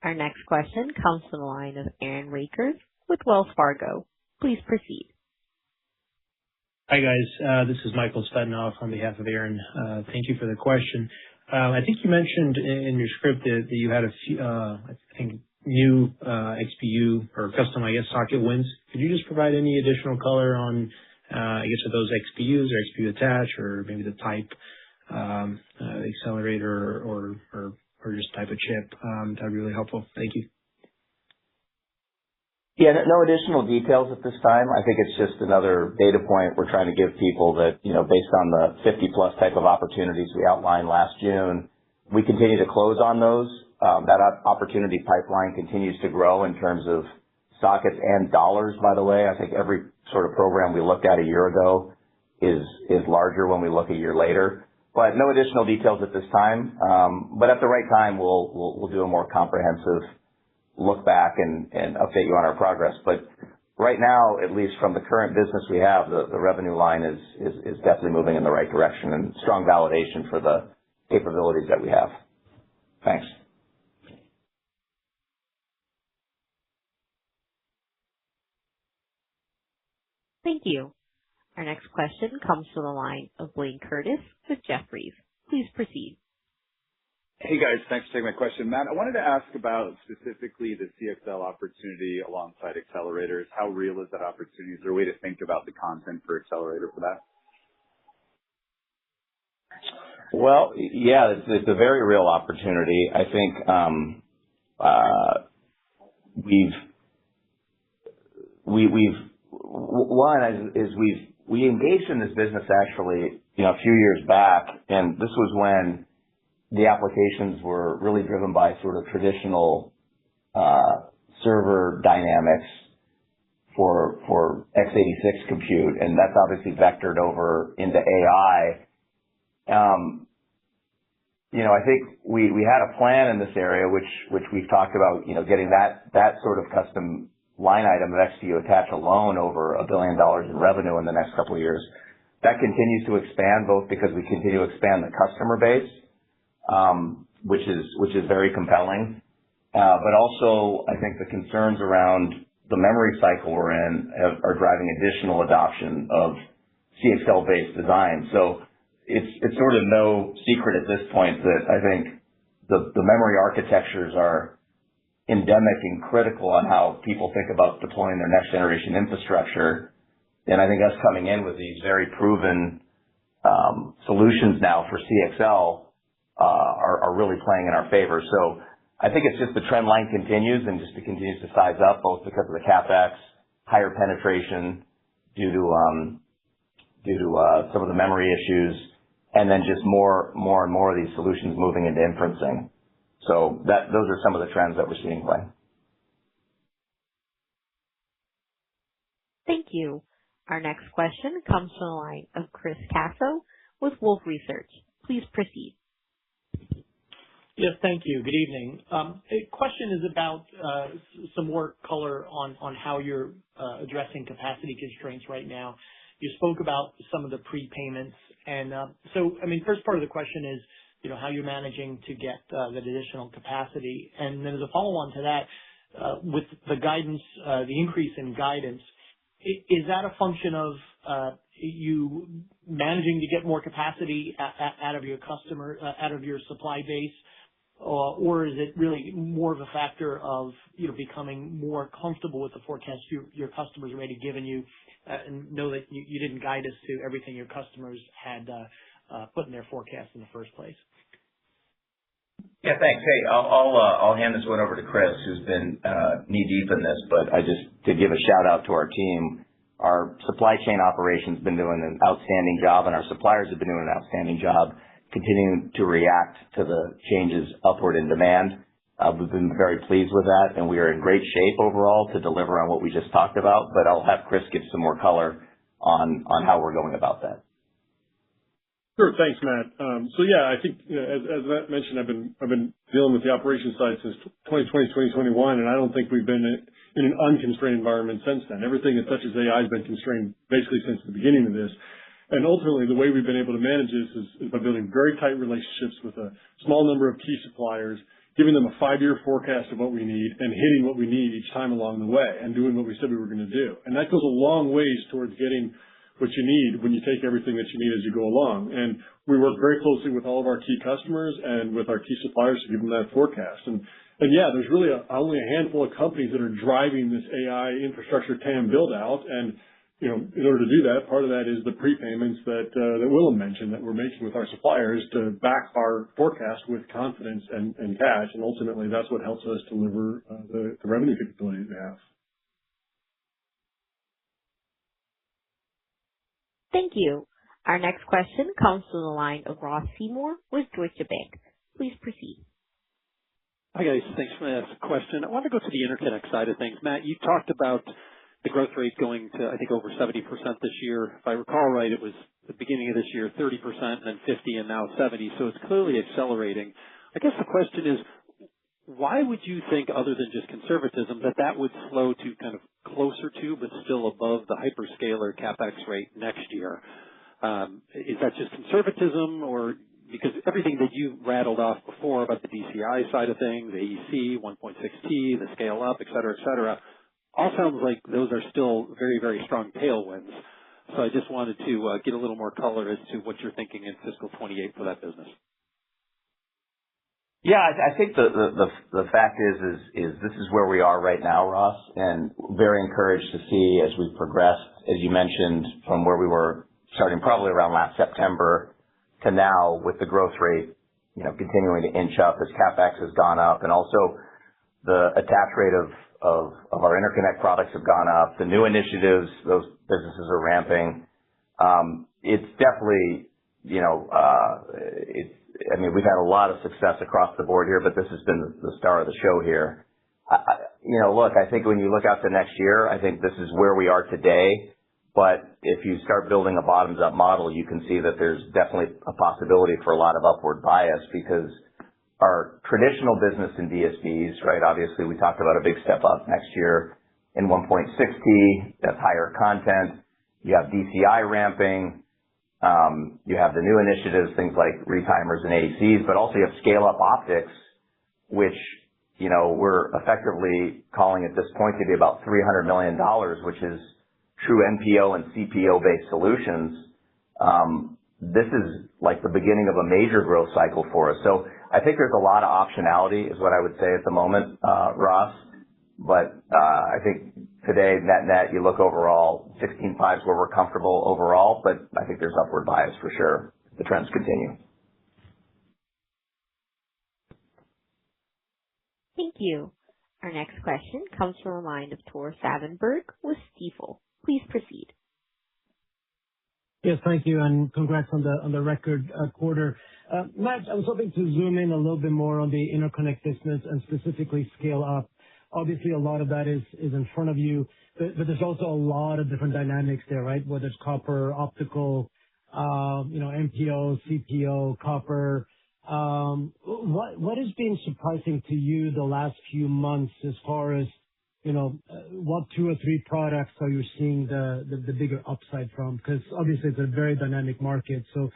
Our next question comes from the line of Aaron Rakers with Wells Fargo. Please proceed. Hi, guys. This is Michael Stednoff on behalf of Aaron. Thank you for the question. I think you mentioned in your script that you had a few, new XPU or custom, socket wins. Could you just provide any additional color on, are those XPUs or XPU attach, or maybe the type, accelerator or just type of chip? That'd be really helpful. Thank you. Yeah, no additional details at this time. I think it's just another data point we're trying to give people that, based on the 50-plus type of opportunities we outlined last June, we continue to close on those. That opportunity pipeline continues to grow in terms of sockets and dollars, by the way. I think every sort of program we looked at a year ago is larger when we look a year later. But no additional details at this time. But at the right time, we'll do a more comprehensive look back and update you on our progress. But right now, at least from the current business we have, the revenue line is definitely moving in the right direction, and strong validation for the capabilities that we have. Thanks. Thank you. Our next question comes from the line of Blayne Curtis with Jefferies. Please proceed. Hey, guys. Thanks for taking my question. Matt, I wanted to ask about specifically the CXL opportunity alongside accelerators. How real is that opportunity? Is there a way to think about the content per accelerator for that? Well, yeah, it's a very real opportunity. I think we engaged in this business actually, a few years back, and this was when the applications were really driven by sort of traditional server dynamics for x86 compute, and that's obviously vectored over into AI. I think we had a plan in this area, which we've talked about, getting that sort of custom line item of XPU attach alone over $1 billion in revenue in the next couple of years. That continues to expand, both because we continue to expand the customer base, which is very compelling. But also, I think the concerns around the memory cycle we're in are driving additional adoption of CXL-based design. So it's sort of no secret at this point that I think the memory architectures are endemic and critical on how people think about deploying their next generation infrastructure. And I think us coming in with these very proven solutions now for CXL are really playing in our favor. So I think it's just the trend line continues and just it continues to size up, both because of the CapEx, higher penetration due to some of the memory issues, and then just more and more of these solutions moving into inferencing. So those are some of the trends that we're seeing play. Thank you. Our next question comes from the line of Chris Caso with Wolfe Research. Please proceed. Yes, thank you. Good evening. A question is about some more color on how you're addressing capacity constraints right now. You spoke about some of the prepayments. And first part of the question is, how you're managing to get that additional capacity. And then as a follow-on to that, with the guidance, the increase in guidance, Is that a function of you managing to get more capacity out of your out of your supply base, or is it really more of a factor of becoming more comfortable with the forecast your customers already given you, and know that you didn't guide us to everything your customers had put in their forecast in the first place? Yeah, thanks. Hey, I'll hand this one over to Chris, who's been knee deep in this. But to give a shout out to our team, our supply chain operations been doing an outstanding job, and our suppliers have been doing an outstanding job continuing to react to the changes upward in demand. We've been very pleased with that, and we are in great shape overall to deliver on what we just talked about. But I'll have Chris give some more color on how we're going about that. Sure. Thanks, Matt. I think, as Matt mentioned, I've been dealing with the operations side since 2020, 2021, and I don't think we've been in an unconstrained environment since then. Everything that touches AI has been constrained basically since the beginning of this. And ultimately, the way we've been able to manage this is by building very tight relationships with a small number of key suppliers, giving them a 5-year forecast of what we need and hitting what we need each time along the way and doing what we said we were going to do. And that goes a long ways towards getting what you need when you take everything that you need as you go along. And we work very closely with all of our key customers and with our key suppliers to give them that forecast. And yeah, there's really only a handful of companies that are driving this AI infrastructure TAM build out. And in order to do that, part of that is the prepayments that Willem mentioned that we're making with our suppliers to back our forecast with confidence and cash. And ultimately, that's what helps us deliver the revenue capability we have. Thank you. Our next question comes from the line of Ross Seymore with Deutsche Bank. Please proceed. Hi, guys. Thanks for the question. I want to go to the interconnect side of things. Matt, you talked about the growth rate going to, I think, over 70% this year. If I recall right, it was the beginning of this year, 30%, and then 50%, and now 70%. So it's clearly accelerating. I guess the question is, why would you think, other than just conservatism, that would slow to kind of closer to but still above the hyperscaler CapEx rate next year? Is that just conservatism, or because everything that you rattled off before about the DCI side of things, AEC, 1.6T, the scale up, et cetera, all sounds like those are still very, very strong tailwinds. So I just wanted to get a little more color as to what you're thinking in fiscal 28 for that business. Yeah, I think the fact is this is where we are right now, Ross, and very encouraged to see as we progressed, as you mentioned, from where we were starting probably around last September to now with the growth rate, continuing to inch up as CapEx has gone up, and also the attach rate of our interconnect products have gone up. The new initiatives, those businesses are ramping. It's definitely, we've had a lot of success across the board here, but this has been the star of the show here. Look, I think when you look out to next year, I think this is where we are today. But if you start building a bottoms-up model, you can see that there's definitely a possibility for a lot of upward bias because our traditional business in DSPs, right, obviously we talked about a big step up next year in 1.6T, that's higher content. You have DCI ramping. You have the new initiatives, things like retimers and AECs, but also you have scale-up optics, which, we're effectively calling at this point to be about $300 million, which is true NPO and CPO-based solutions. This is like the beginning of a major growth cycle for us. So I think there's a lot of optionality is what I would say at the moment, Ross. But I think today, net, you look overall, 16.5 is where we're comfortable overall, but I think there's upward bias for sure. The trends continue. Thank you. Our next question comes from the line of Tore Svanberg with Stifel. Please proceed. Yes, thank you, and congrats on the record quarter. Matt, I was hoping to zoom in a little bit more on the interconnect business and specifically scale up. Obviously, a lot of that is in front of you, but there's also a lot of different dynamics there, right? Whether it's copper, optical, MPO, CPO, copper. What has been surprising to you the last few months as far as, what 2 or 3 products are you seeing the bigger upside from? Because obviously it's a very dynamic market. So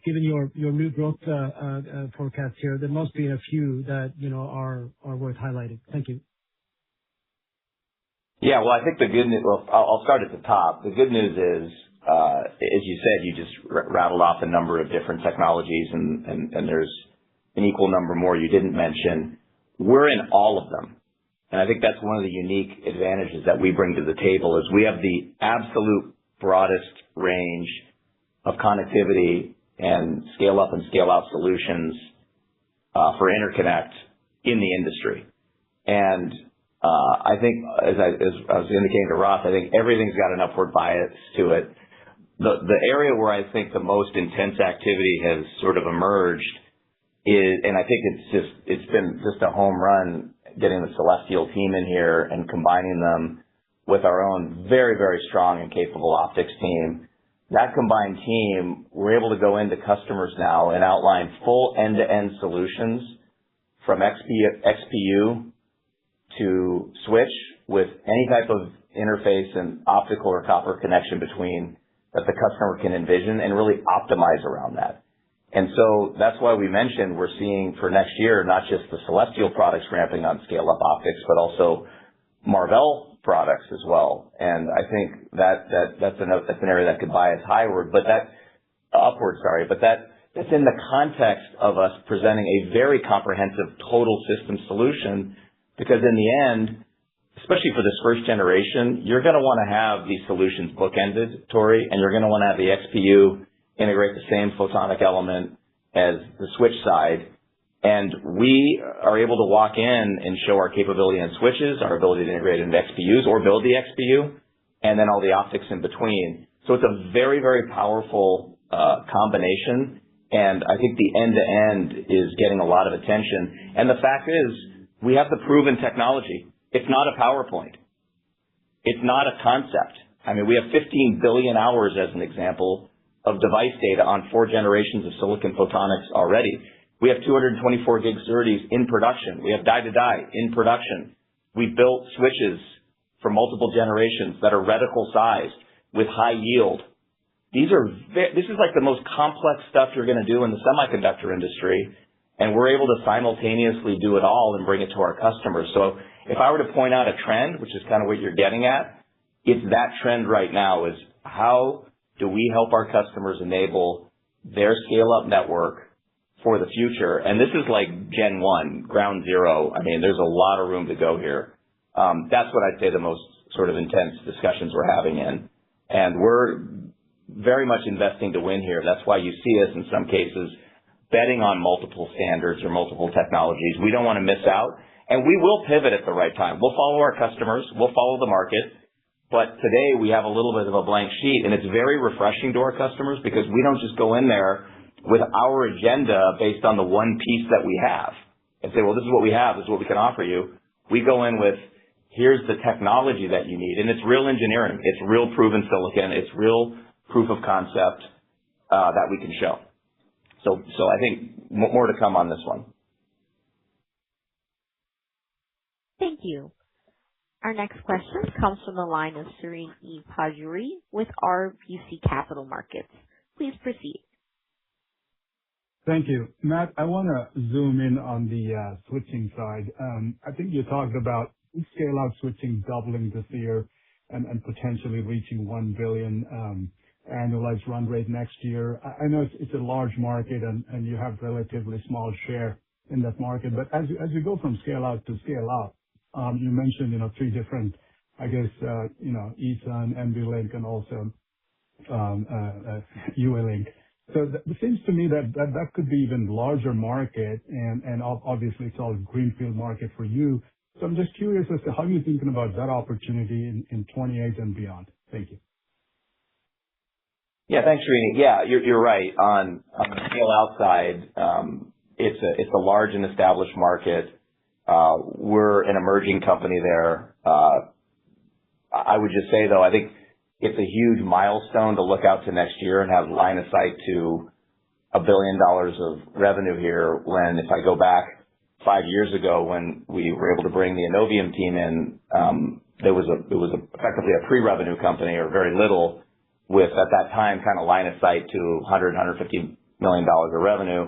given your new growth forecast here, there must be a few that, are worth highlighting. Thank you. Yeah, well, I think the good news, well, I'll start at the top. The good news is, as you said, you just rattled off a number of different technologies, and there's an equal number more you didn't mention. We're in all of them. And I think that's one of the unique advantages that we bring to the table is we have the absolute broadest range of connectivity and scale up and scale out solutions for interconnect in the industry. And I think, as I was indicating to Ross, I think everything's got an upward bias to it. The area where I think the most intense activity has sort of emerged is, and I think it's been just a home run getting the Celestial team in here and combining them with our own very, very strong and capable optics team. That combined team, we're able to go into customers now and outline full end-to-end solutions from XPU to switch with any type of interface and optical or copper connection between that the customer can envision and really optimize around that. And so that's why we mentioned we're seeing for next year, not just the Celestial products ramping on scale-up optics, but also Marvell products as well. And I think that's an area that could bias upward, but that's in the context of us presenting a very comprehensive total system solution, because in the end, especially for this first generation, you're going to want to have these solutions bookended, Tori, and you're going to want to have the XPU integrate the same photonic element as the switch side. And we are able to walk in and show our capability in switches, our ability to integrate into XPUs or build the XPU, and then all the optics in between. So it's a very, very powerful combination. And I think the end-to-end is getting a lot of attention. And the fact is, we have the proven technology. It's not a PowerPoint. It's not a concept. I mean, we have 15 billion hours, as an example, of device data on 4 generations of silicon photonics already. We have 224 gig SerDes in production. We have die-to-die in production. We built switches for multiple generations that are reticle sized with high yield. This is like the most complex stuff you're going to do in the semiconductor industry, and we're able to simultaneously do it all and bring it to our customers. So if I were to point out a trend, which is kind of what you're getting at, it's that trend right now is how do we help our customers enable their scale-up network for the future? And this is like Gen 1, ground zero. I mean, there's a lot of room to go here. That's what I'd say the most sort of intense discussions we're having in. And we're very much investing to win here. That's why you see us in some cases betting on multiple standards or multiple technologies. We don't want to miss out. And we will pivot at the right time. We'll follow our customers. We'll follow the market. But today we have a little bit of a blank sheet, and it's very refreshing to our customers because we don't just go in there with our agenda based on the one piece that we have and say, well, this is what we have. This is what we can offer you. We go in with, here's the technology that you need. And it's real engineering. It's real proven silicon. It's real proof of concept that we can show. So I think more to come on this one. Thank you. Our next question comes from the line of Srini Pajjuri with RBC Capital Markets. Please proceed. Thank you. Matt, I want to zoom in on the switching side. I think you talked about scale-out switching doubling this year and potentially reaching $1 billion annualized run rate next year. I know it's a large market and you have relatively small share in that market, but as you go from scale-out to scale-up, you mentioned, 3 different, I guess, ESUN, NVLink, and also UALink. So it seems to me that could be even larger market, and obviously it's all greenfield market for you. So I'm just curious as to how you're thinking about that opportunity in 28 and beyond. Thank you. Yeah, thanks, Srini. Yeah, you're right. On the scale-out side, it's a large and established market. We're an emerging company there. I would just say, though, I think it's a huge milestone to look out to next year and have line of sight to $1 billion of revenue here when, if I go back 5 years ago when we were able to bring the Innovium team in, it was effectively a pre-revenue company or very little with, at that time, kind of line of sight to $150 million of revenue.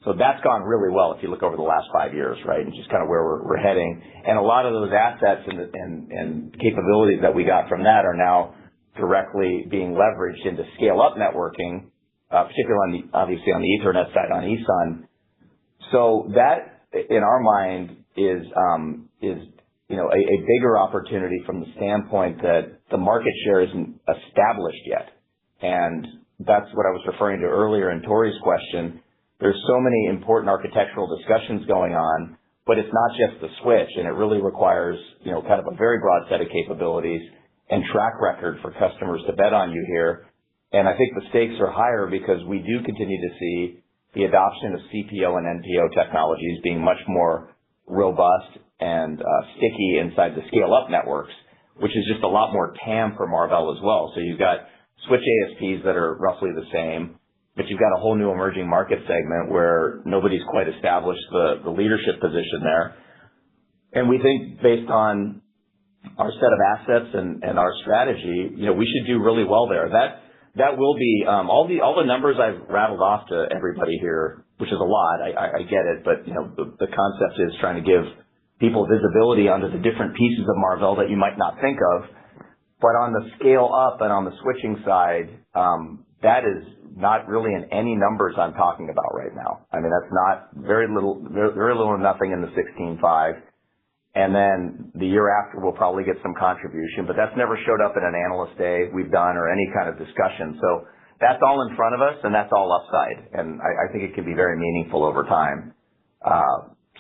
So that's gone really well if you look over the last 5 years, right? And just kind of where we're heading. And a lot of those assets and capabilities that we got from that are now directly being leveraged into scale-up networking, particularly obviously on the Ethernet side on ESUN. So that, in our mind, is a bigger opportunity from the standpoint that the market share isn't established yet. And that's what I was referring to earlier in Tori's question. There's so many important architectural discussions going on, but it's not just the switch, and it really requires, kind of a very broad set of capabilities and track record for customers to bet on you here. And I think the stakes are higher because we do continue to see the adoption of CPO and NPO technologies being much more robust and sticky inside the scale-up networks, which is just a lot more TAM for Marvell as well. So you've got switch ASPs that are roughly the same, but you've got a whole new emerging market segment where nobody's quite established the leadership position there. And we think based on our set of assets and our strategy, we should do really well there. That will be all the numbers I've rattled off to everybody here, which is a lot. I get it, but the concept is trying to give people visibility onto the different pieces of Marvell that you might not think of. But on the scale up and on the switching side, that is not really in any numbers I'm talking about right now. I mean, that's not very little or nothing in the 16.5. And then the year after, we'll probably get some contribution, but that's never showed up in an analyst day we've done or any kind of discussion. So that's all in front of us, and that's all upside. And I think it can be very meaningful over time.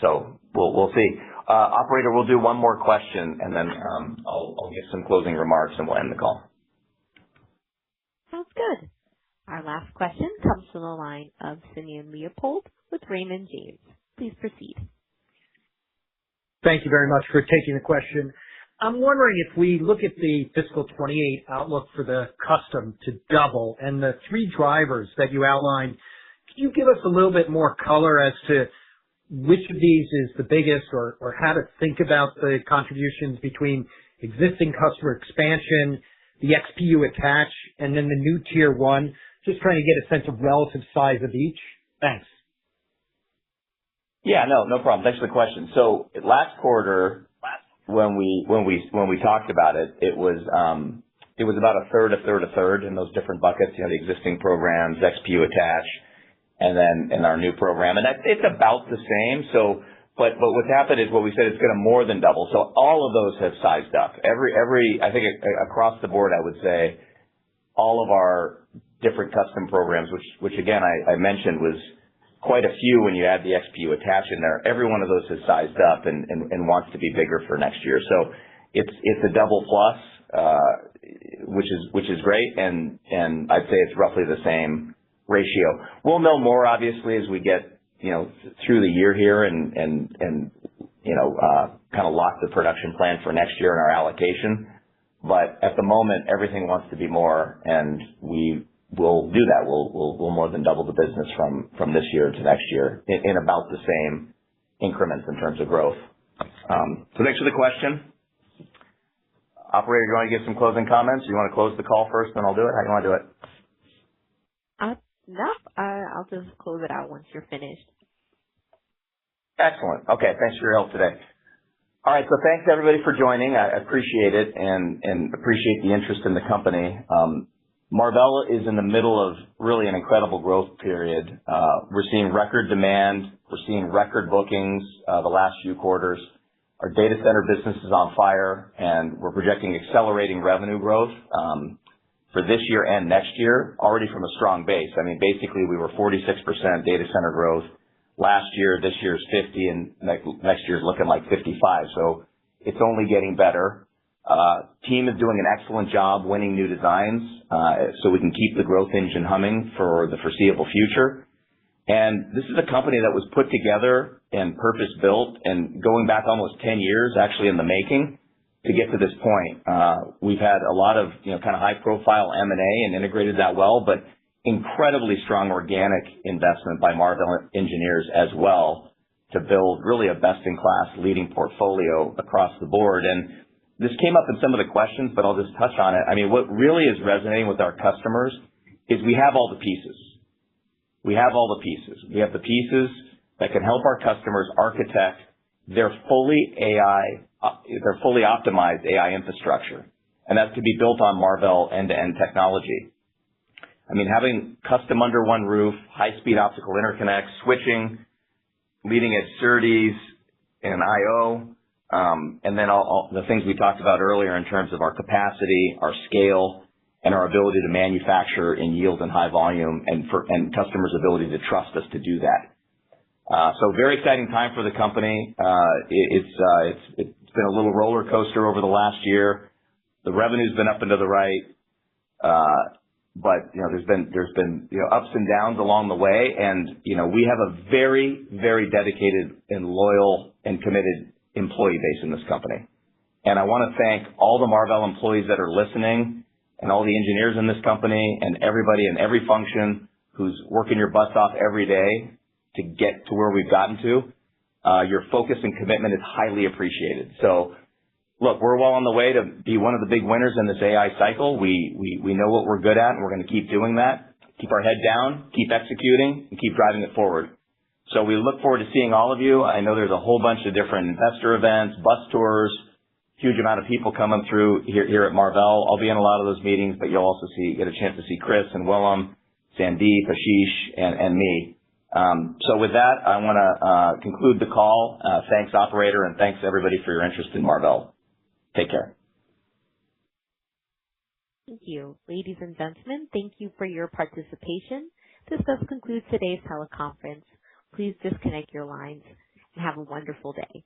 So we'll see. Operator, we'll do one more question, and then I'll give some closing remarks, and we'll end the call. Sounds good. Our last question comes from the line of Simeon Leopold with Raymond James. Please proceed. Thank you very much for taking the question. I'm wondering if we look at the fiscal 28 outlook for the custom to double and the three drivers that you outlined, can you give us a little bit more color as to which of these is the biggest or how to think about the contributions between existing customer expansion, the XPU attach, and then the new tier one? Just trying to get a sense of relative size of each. Thanks. Yeah, no problem. Thanks for the question. So last quarter, when we talked about it, it was about a third in those different buckets. The existing programs, XPU attach, and then our new program, and it's about the same. So, but what's happened is what we said it's going to more than double. So all of those have sized up. I think across the board, I would say all of our different custom programs, which again I mentioned was quite a few when you add the XPU attach in there. Every one of those has sized up and wants to be bigger for next year. So it's a double plus, which is great, and I'd say it's roughly the same ratio. We'll know more obviously as we get through the year here and kind of lock the production plan for next year in our allocation. But at the moment, everything wants to be more, and we'll do that. We'll more than double the business from this year to next year in about the same increments in terms of growth. So thanks for the question. Operator, you want to give some closing comments? You want to close the call first, then I'll do it? How do you want to do it? No, I'll just close it out once you're finished. Excellent. Okay, thanks for your help today. All right, so thanks everybody for joining. I appreciate it and appreciate the interest in the company. Marvell is in the middle of really an incredible growth period. We're seeing record demand. We're seeing record bookings the last few quarters. Our data center business is on fire, and we're projecting accelerating revenue growth for this year and next year, already from a strong base. I mean, basically, we were 46% data center growth last year. This year's 50, and next year's looking like 55. So it's only getting better. Team is doing an excellent job winning new designs, so we can keep the growth engine humming for the foreseeable future. And this is a company that was put together and purpose-built and going back almost 10 years actually in the making to get to this point. We've had a lot of kind of high-profile M&A and integrated that well, but incredibly strong organic investment by Marvell engineers as well to build really a best-in-class leading portfolio across the board. And this came up in some of the questions, but I'll just touch on it. I mean, what really is resonating with our customers is we have all the pieces. we have all the pieces. We have the pieces that can help our customers architect their fully optimized AI infrastructure. And that could be built on Marvell end-to-end technology. I mean, having custom under one roof, high-speed optical interconnects, switching, leading-edge SerDes and I/O, and then all the things we talked about earlier in terms of our capacity, our scale, and our ability to manufacture in yield and high volume, and customers' ability to trust us to do that. So very exciting time for the company. It's been a little roller coaster over the last year. The revenue's been up and to the right, but there's been ups and downs along the way, and we have a very, very dedicated and loyal and committed employee base in this company. And I want to thank all the Marvell employees that are listening, and all the engineers in this company, and everybody in every function who's working your butts off every day to get to where we've gotten to. Your focus and commitment is highly appreciated. So, look, we're well on the way to be one of the big winners in this AI cycle. We know what we're good at, and we're going to keep doing that. Keep our head down, keep executing, and keep driving it forward. So we look forward to seeing all of you. I know there's a whole bunch of different investor events, bus tours, huge amount of people coming through here at Marvell. I'll be in a lot of those meetings, but you'll also get a chance to see Chris and Willem, Sandeep, Ashish, and me. So with that, I want to conclude the call. Thanks, operator, and thanks everybody for your interest in Marvell. Take care. Thank you. Ladies and gentlemen, thank you for your participation. This does conclude today's teleconference. Please disconnect your lines and have a wonderful day.